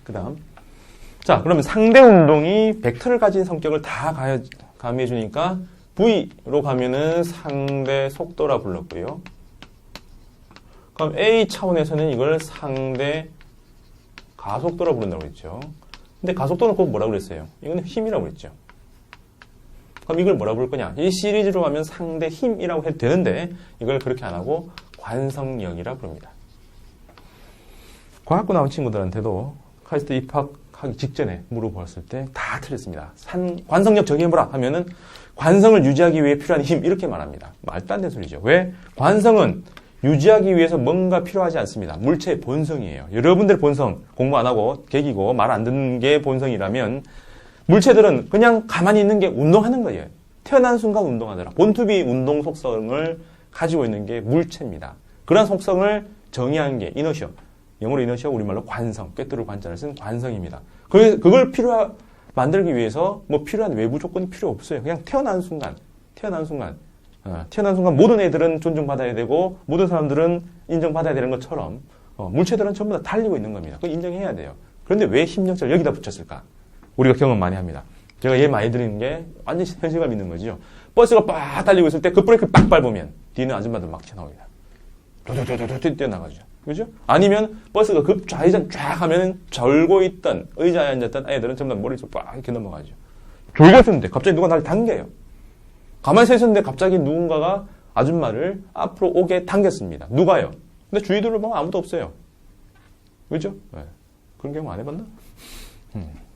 그 다음. 자, 그러면 상대 운동이 벡터를 가진 성격을 다 가미해 주니까 V로 가면은 상대 속도라 불렀고요. 그럼 A 차원에서는 이걸 상대 가속도라 부른다고 그랬죠. 근데 가속도는 꼭 뭐라고 그랬어요? 이거는 힘이라고 그랬죠. 그럼 이걸 뭐라 부를 거냐? 이 시리즈로 가면 상대 힘이라고 해도 되는데 이걸 그렇게 안 하고 관성력이라 부릅니다. 과학고 나온 친구들한테도 카이스트 입학하기 직전에 물어보았을 때 다 틀렸습니다. 관성력 정의해보라 하면은 관성을 유지하기 위해 필요한 힘 이렇게 말합니다. 말도 안 되는 소리죠. 왜? 관성은 유지하기 위해서 뭔가 필요하지 않습니다. 물체의 본성이에요. 여러분들 본성 공부 안 하고 개기고 말 안 듣는 게 본성이라면 물체들은 그냥 가만히 있는 게 운동하는 거예요. 태어난 순간 운동하더라. 본투비 운동 속성을 가지고 있는 게 물체입니다. 그런 속성을 정의한 게 이너셔. 영어로 이너셔, 우리말로 관성, 꿰뚫을 관자를 쓴 관성입니다. 그걸 만들기 위해서 뭐 필요한 외부 조건이 필요 없어요. 그냥 태어난 순간 모든 애들은 존중받아야 되고 모든 사람들은 인정받아야 되는 것처럼 물체들은 전부 다 달리고 있는 겁니다. 그걸 인정해야 돼요. 그런데 왜 힘력자를 여기다 붙였을까? 우리가 경험 많이 합니다. 제가 얘 많이 드리는 게 완전 현실감 있는 거죠. 버스가 빡 달리고 있을 때 그 브레이크를 빡 밟으면 뒤는 아줌마들 막 튀어나옵니다. 도도도도도 뛰어나가죠. 그죠? 아니면 버스가 급 좌회전 쫙 하면은 절고 있던 의자에 앉았던 애들은 전부 다 머리에서 빡 이렇게 넘어가죠. 졸고 있었는데 갑자기 누가 나를 당겨요. 가만히 서 있었는데 갑자기 누군가가 아줌마를 앞으로 오게 당겼습니다. 누가요? 근데 주위들로 보면 아무도 없어요. 그죠? 네. 그런 경우 안 해봤나?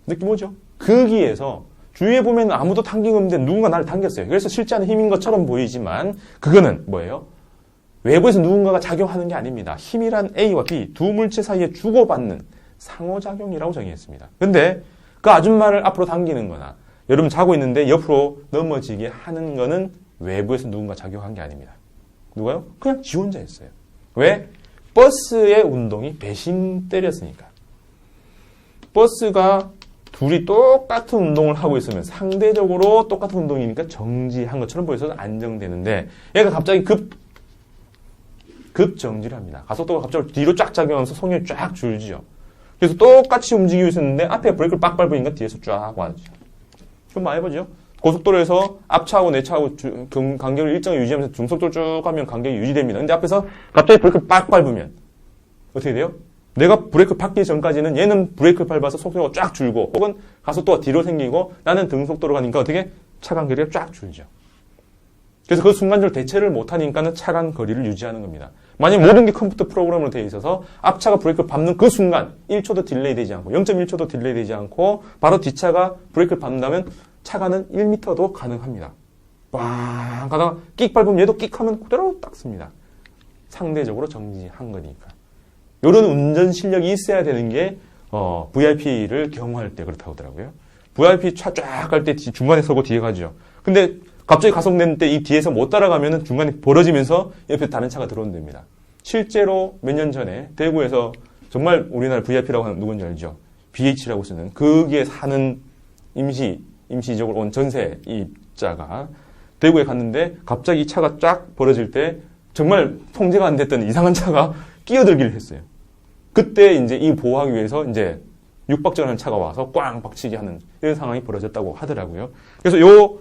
느낌 오죠? 거기에서 주위에 보면 아무도 당긴 없는데 누군가 나를 당겼어요. 그래서 실제 하는 힘인 것처럼 보이지만 그거는 뭐예요? 외부에서 누군가가 작용하는 게 아닙니다. 힘이란 A와 B 두 물체 사이에 주고받는 상호작용이라고 정의했습니다. 근데 그 아줌마를 앞으로 당기는 거나 여러분 자고 있는데 옆으로 넘어지게 하는 거는 외부에서 누군가 작용한 게 아닙니다. 누가요? 그냥 지 혼자 했어요. 왜? 버스의 운동이 배신 때렸으니까. 버스가 둘이 똑같은 운동을 하고 있으면 상대적으로 똑같은 운동이니까 정지한 것처럼 보여서 안정되는데 얘가 갑자기 급정지를 합니다. 가속도가 갑자기 뒤로 쫙 작용하면서 속력이 쫙 줄지요. 그래서 똑같이 움직이고 있었는데 앞에 브레이크를 빡 밟으니까 뒤에서 쫙 와죠. 좀 많이 해보죠. 고속도로에서 앞차하고 내 차하고 간격을 일정히 유지하면서 중속도로 쭉 가면 간격이 유지됩니다. 근데 앞에서 갑자기 브레이크를 빡 밟으면 어떻게 돼요? 내가 브레이크 밟기 전까지는 얘는 브레이크를 밟아서 속도가 쫙 줄고 혹은 가속도가 뒤로 생기고 나는 등속도로 가니까 어떻게? 차 간거리가 쫙 줄죠. 그래서 그 순간적으로 대체를 못하니까는 차간 거리를 유지하는 겁니다. 만약 모든 게 컴퓨터 프로그램으로 되어 있어서 앞차가 브레이크를 밟는 그 순간 1초도 딜레이 되지 않고 0.1초도 딜레이 되지 않고 바로 뒷차가 브레이크를 밟는다면 차가는 1m도 가능합니다. 빵 가다가 끽 밟으면 얘도 끽 하면 그대로 딱 씁니다. 상대적으로 정지한 거니까. 이런 운전 실력이 있어야 되는 게 VIP를 경호할 때 그렇다고 하더라고요. VIP 차 쫙 갈 때 중간에 서고 뒤에 가죠. 근데 갑자기 가속된 때 이 뒤에서 못 따라가면은 중간에 벌어지면서 옆에 다른 차가 들어온답니다. 실제로 몇 년 전에 대구에서 정말 우리나라 VIP라고 하는 누군지 알죠? BH라고 쓰는 거기에 사는 임시적으로 온 전세 입자가 대구에 갔는데 갑자기 이 차가 쫙 벌어질 때 정말 통제가 안 됐던 이상한 차가 끼어들기를 했어요. 그때 이제 이 보호하기 위해서 이제 육박전하는 차가 와서 꽝 박치기 하는 이런 상황이 벌어졌다고 하더라고요. 그래서 요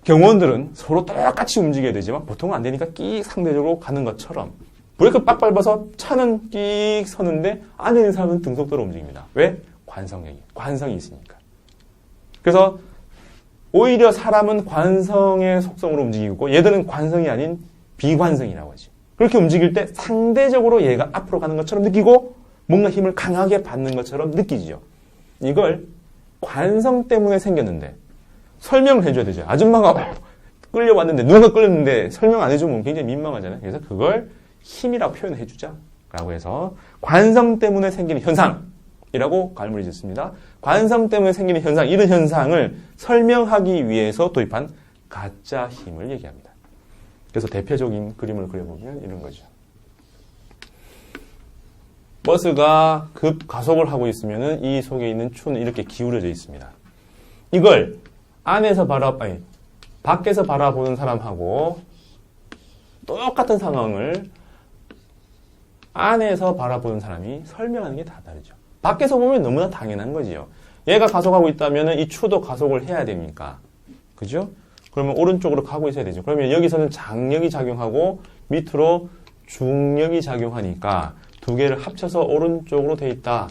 경호원들은 서로 똑같이 움직여야 되지만 보통은 안 되니까 끼 상대적으로 가는 것처럼 브레이크 빡 밟아서 차는 끼 서는데 안에 있는 사람은 등속도로 움직입니다. 왜? 관성이 있으니까. 그래서 오히려 사람은 관성의 속성으로 움직이고 얘들은 관성이 아닌 비관성이라고 하지. 그렇게 움직일 때 상대적으로 얘가 앞으로 가는 것처럼 느끼고 뭔가 힘을 강하게 받는 것처럼 느끼지요. 이걸 관성 때문에 생겼는데 설명을 해줘야 되죠. 아줌마가 끌려왔는데 누가 끌렸는데 설명 안 해주면 굉장히 민망하잖아요. 그래서 그걸 힘이라고 표현해 주자라고 해서 관성 때문에 생기는 현상이라고 갈무리 짓습니다. 관성 때문에 생기는 현상, 이런 현상을 설명하기 위해서 도입한 가짜 힘을 얘기합니다. 그래서 대표적인 그림을 그려보면 이런 거죠. 버스가 급 가속을 하고 있으면 이 속에 있는 추는 이렇게 기울어져 있습니다. 이걸 밖에서 바라보는 사람하고 똑같은 상황을 안에서 바라보는 사람이 설명하는 게 다 다르죠. 밖에서 보면 너무나 당연한 거지요. 얘가 가속하고 있다면 이 추도 가속을 해야 되니까. 그죠? 그러면 오른쪽으로 가고 있어야 되죠. 그러면 여기서는 장력이 작용하고 밑으로 중력이 작용하니까 두 개를 합쳐서 오른쪽으로 돼 있다.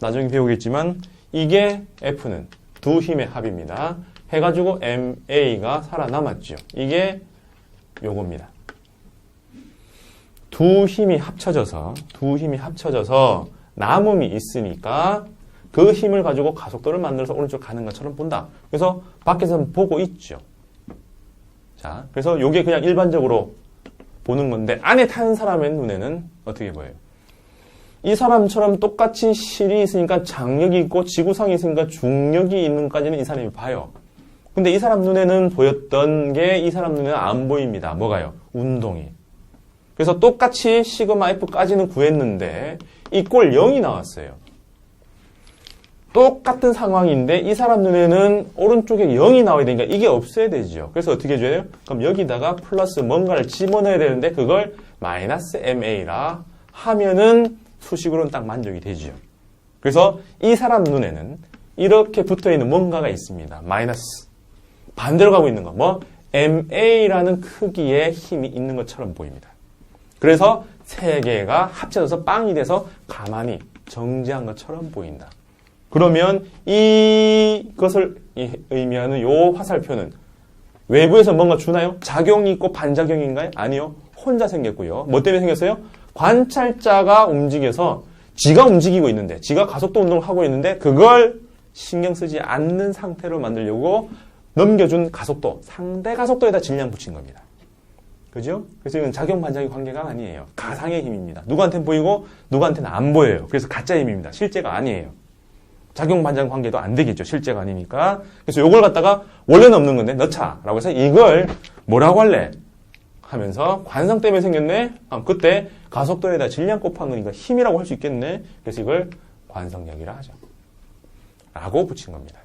나중에 배우겠지만 이게 F는 두 힘의 합입니다. 해가지고 MA가 살아남았죠. 이게 요겁니다. 두 힘이 합쳐져서 남음이 있으니까 그 힘을 가지고 가속도를 만들어서 오른쪽 가는 것처럼 본다. 그래서 밖에서는 보고 있죠. 자, 그래서 요게 그냥 일반적으로 보는 건데 안에 타는 사람의 눈에는 어떻게 보여요? 이 사람처럼 똑같이 실이 있으니까 장력이 있고 지구상이 있으니까 중력이 있는 것까지는 이 사람이 봐요. 근데 이 사람 눈에는 보였던 게 이 사람 눈에는 안 보입니다. 뭐가요? 운동이. 그래서 똑같이 시그마 F까지는 구했는데 이꼴 0이 나왔어요. 똑같은 상황인데 이 사람 눈에는 오른쪽에 0이 나와야 되니까 이게 없어야 되죠. 그래서 어떻게 해줘요? 그럼 여기다가 플러스 뭔가를 집어넣어야 되는데 그걸 마이너스 MA라 하면은 수식으로는 딱 만족이 되죠. 그래서 이 사람 눈에는 이렇게 붙어있는 뭔가가 있습니다. 마이너스. 반대로 가고 있는 거. 뭐? MA라는 크기의 힘이 있는 것처럼 보입니다. 그래서 세 개가 합쳐져서 빵이 돼서 가만히 정지한 것처럼 보인다. 그러면 이것을 의미하는 요 화살표는 외부에서 뭔가 주나요? 작용이 있고 반작용인가요? 아니요. 혼자 생겼고요. 뭐 때문에 생겼어요? 관찰자가 움직여서 지가 움직이고 있는데 지가 가속도 운동을 하고 있는데 그걸 신경 쓰지 않는 상태로 만들려고 넘겨준 가속도, 상대 가속도에다 질량 붙인 겁니다. 그죠? 그래서 이건 작용 반작용 관계가 아니에요. 가상의 힘입니다. 누구한테는 보이고 누구한테는 안 보여요. 그래서 가짜 힘입니다. 실제가 아니에요. 작용 반작용 관계도 안 되겠죠. 실제가 아니니까. 그래서 요걸 갖다가 원래는 없는 건데 넣자라고 해서 이걸 뭐라고 할래? 하면서 관성 때문에 생겼네? 그때 가속도에다 질량 곱한 거니까 힘이라고 할 수 있겠네? 그래서 이걸 관성력이라 하죠. 라고 붙인 겁니다.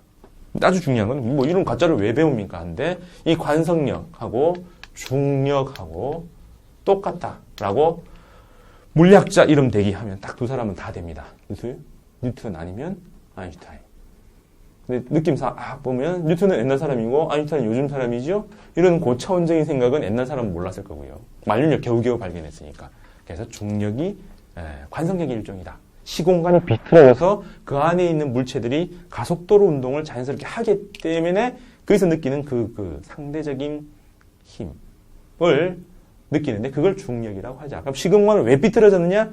아주 중요한 건 뭐 이런 가짜를 왜 배웁니까? 한데 이 관성력하고 중력하고 똑같다라고 물리학자 이름 대기하면 딱 두 사람은 다 됩니다. 뉴턴 아니면 아인슈타인. 근데 느낌상 보면 뉴턴은 옛날 사람이고 아인슈타인은 요즘 사람이죠. 이런 고차원적인 생각은 옛날 사람은 몰랐을 거고요. 만륜력 겨우겨우 발견했으니까. 그래서 중력이 관성력의 일종이다. 시공간이 비틀어져서 그 안에 있는 물체들이 가속도로 운동을 자연스럽게 하기 때문에 거기서 느끼는 그 상대적인 힘을 느끼는데 그걸 중력이라고 하자. 그럼 시공간은 왜 비틀어졌느냐?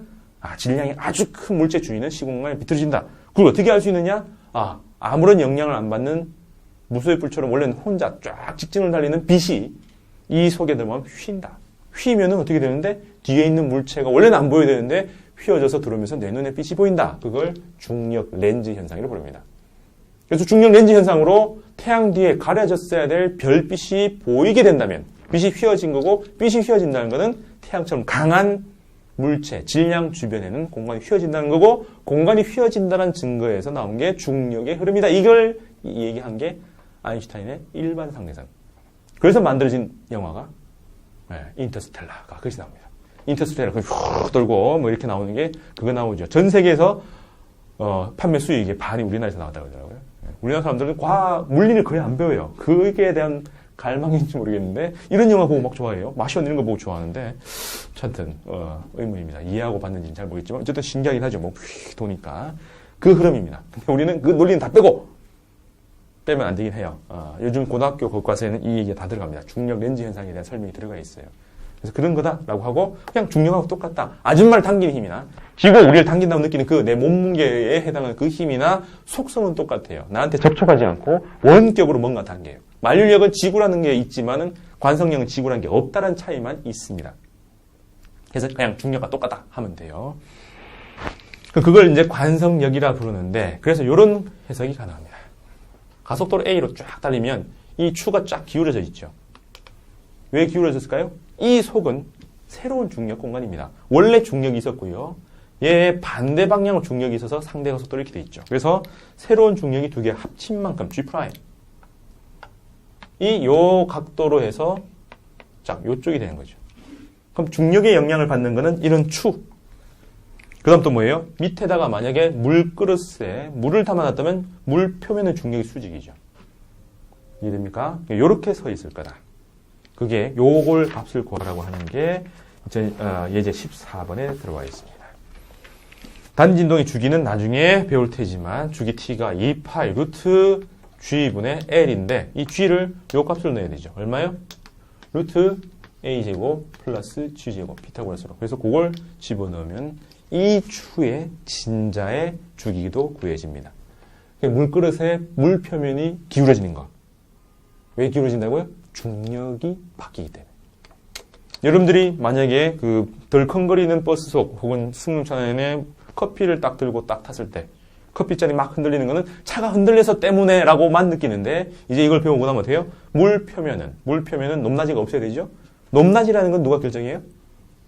질량이 아주 큰 물체 주위는 시공간이 비틀어진다. 그걸 어떻게 알 수 있느냐? 아무런 영향을 안 받는 무소의 불처럼 원래는 혼자 쫙 직진을 달리는 빛이 이 속에 들어가면 휜다. 휘면은 어떻게 되는데 뒤에 있는 물체가 원래는 안 보여야 되는데 휘어져서 들어오면서 내 눈에 빛이 보인다. 그걸 중력 렌즈 현상이라고 부릅니다. 그래서 중력 렌즈 현상으로 태양 뒤에 가려졌어야 될 별빛이 보이게 된다면 빛이 휘어진 거고 빛이 휘어진다는 것은 태양처럼 강한 물체, 질량 주변에는 공간이 휘어진다는 거고 공간이 휘어진다는 증거에서 나온 게 중력의 흐름이다. 이걸 얘기한 게 아인슈타인의 일반 상대성. 그래서 만들어진 영화가 인터스텔라가 그것이 나옵니다. 인터스텔라 훅 돌고 뭐 이렇게 나오는 게 그거 나오죠. 전 세계에서 판매 수익의 반이 우리나라에서 나왔다고 하더라고요. 우리나라 사람들은 물리를 거의 안 배워요. 그에 대한 갈망인지 모르겠는데 이런 영화 보고 막 좋아해요. 마시온 이런 거 보고 좋아하는데 하여튼 의문입니다. 이해하고 봤는지는 잘 모르겠지만 어쨌든 신기하긴 하죠. 뭐 휙 도니까 그 흐름입니다. 근데 우리는 그 논리는 다 빼면 안 되긴 해요. 요즘 고등학교 교과서에는 이 얘기가 다 들어갑니다. 중력 렌즈 현상에 대한 설명이 들어가 있어요. 그래서 그런 거다라고 하고 그냥 중력하고 똑같다. 아줌마를 당기는 힘이나 지구 우리를 당긴다고 느끼는 그 내 몸무게에 해당하는 그 힘이나 속성은 똑같아요. 나한테 접촉하지 않고 원격으로 뭔가 당겨요. 만류력은 지구라는 게 있지만은 관성력은 지구라는 게 없다는 차이만 있습니다. 그래서 그냥 중력과 똑같다 하면 돼요. 그걸 이제 관성력이라 부르는데 그래서 이런 해석이 가능합니다. 가속도로 A로 쫙 달리면 이 추가 쫙 기울어져 있죠. 왜 기울어졌을까요? 이 속은 새로운 중력 공간입니다. 원래 중력이 있었고요. 얘의 반대 방향으로 중력이 있어서 상대 가속도로 이렇게 돼 있죠. 그래서 새로운 중력이 두 개 합친 만큼 G'. 요 각도로 해서 쫙 요쪽이 되는 거죠. 그럼 중력의 영향을 받는 거는 이런 추. 그 다음 또 뭐예요? 밑에다가 만약에 물그릇에 물을 담아놨다면 물 표면의 중력이 수직이죠. 이해됩니까? 요렇게 서 있을 거다. 그게 요걸 값을 구하라고 하는 게 예제 14번에 들어와 있습니다. 단진동의 주기는 나중에 배울 테지만 주기 t가 2파이 루트 g분의 l인데 이 g를 요 값을 넣어야 되죠. 얼마요? 루트 a제곱 플러스 g제곱 피타고라스로. 그래서 그걸 집어넣으면 이 추의 진자의 주기도 구해집니다. 물그릇의 물 표면이 기울어지는 거. 왜 기울어진다고요? 중력이 바뀌기 때문에. 여러분들이 만약에 그 덜컹거리는 버스 속 혹은 승용차 안에 커피를 딱 들고 딱 탔을 때 커피잔이 막 흔들리는 거는 차가 흔들려서 때문에 라고만 느끼는데 이제 이걸 배우고 나면 어때요? 물 표면은 높낮이가 없어야 되죠? 높낮이라는 건 누가 결정해요?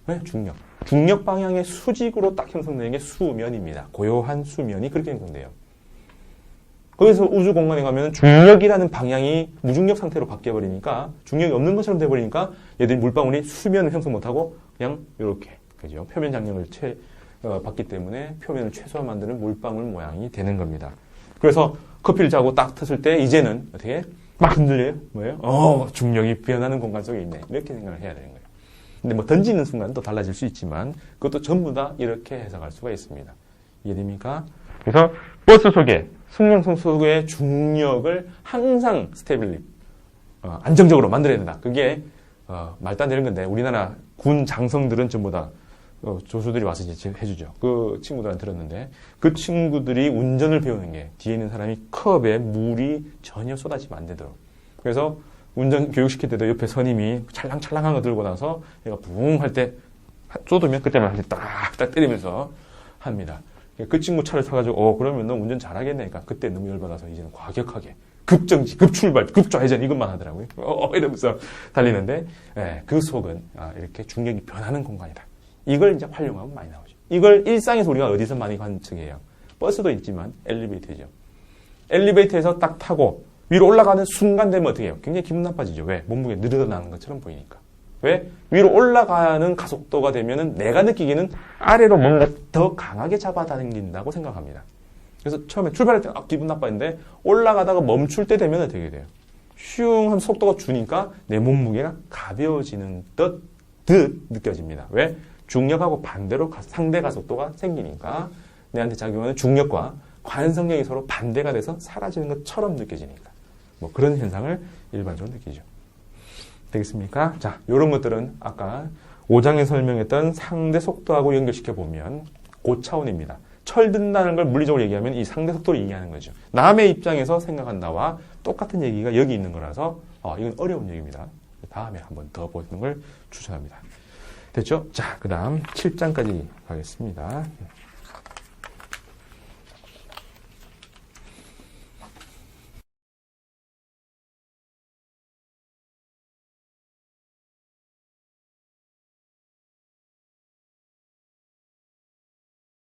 네, 중력. 중력 방향의 수직으로 딱 형성되는 게 수면입니다. 고요한 수면이 그렇게 형성돼요. 거기서 우주 공간에 가면 중력이라는 방향이 무중력 상태로 바뀌어버리니까 중력이 없는 것처럼 돼버리니까 얘들이 물방울이 수면을 형성 못하고 그냥 이렇게 그죠? 표면 장력을 받기 때문에 표면을 최소화 만드는 물방울 모양이 되는 겁니다. 그래서 커피를 자고 딱 탔을 때 이제는 어떻게 막 흔들려요? 뭐예요? 중력이 변하는 공간 속에 있네. 이렇게 생각을 해야 되는 거예요. 근데 뭐 던지는 순간 또 달라질 수 있지만 그것도 전부 다 이렇게 해석할 수가 있습니다. 이해됩니까? 그래서 버스 속에 승용차 속의 중력을 항상 스테빌리 안정적으로 만들어야 된다. 그게 말도 안 되는 건데 우리나라 군 장성들은 전부 다 조수들이 와서 이제 해주죠. 그 친구들한테 들었는데 그 친구들이 운전을 배우는 게 뒤에 있는 사람이 컵에 물이 전혀 쏟아지면 안 되도록. 그래서 운전 교육시킬 때도 옆에 선임이 찰랑찰랑한 거 들고 나서 얘가 붕 할 때 쏟으면 그때만 할 때 딱 때리면서 합니다. 그 친구 차를 타가지고 그러면 너 운전 잘하겠네. 그러니까 그때 너무 열받아서 이제는 과격하게 급정지, 급출발, 급좌회전 이것만 하더라고요. 이러면서 달리는데 그 속은 이렇게 중력이 변하는 공간이다. 이걸 이제 활용하면 많이 나오죠. 이걸 일상에서 우리가 어디서 많이 관측해요? 버스도 있지만 엘리베이터죠. 엘리베이터에서 딱 타고 위로 올라가는 순간 되면 어떻게 해요? 굉장히 기분 나빠지죠. 왜? 몸무게 늘어나는 것처럼 보이니까. 왜? 위로 올라가는 가속도가 되면은 내가 느끼기에는 아래로 뭔가 더 강하게 잡아당긴다고 생각합니다. 그래서 처음에 출발할 때 기분 나빠했는데 올라가다가 멈출 때 되면 어떻게 돼요? 슝 하면 속도가 주니까 내 몸무게가 가벼워지는 듯 느껴집니다. 왜? 중력하고 반대로 상대 가속도가 생기니까 내한테 작용하는 중력과 관성력이 서로 반대가 돼서 사라지는 것처럼 느껴지니까 뭐 그런 현상을 일반적으로 느끼죠. 되겠습니까? 자, 이런 것들은 아까 5장에 설명했던 상대 속도하고 연결시켜 보면 그 차원입니다. 철든다는 걸 물리적으로 얘기하면 이 상대 속도를 얘기하는 거죠. 남의 입장에서 생각한 나와 똑같은 얘기가 여기 있는 거라서 이건 어려운 얘기입니다. 다음에 한번 더 보는 걸 추천합니다. 됐죠? 자, 그 다음 7장까지 가겠습니다.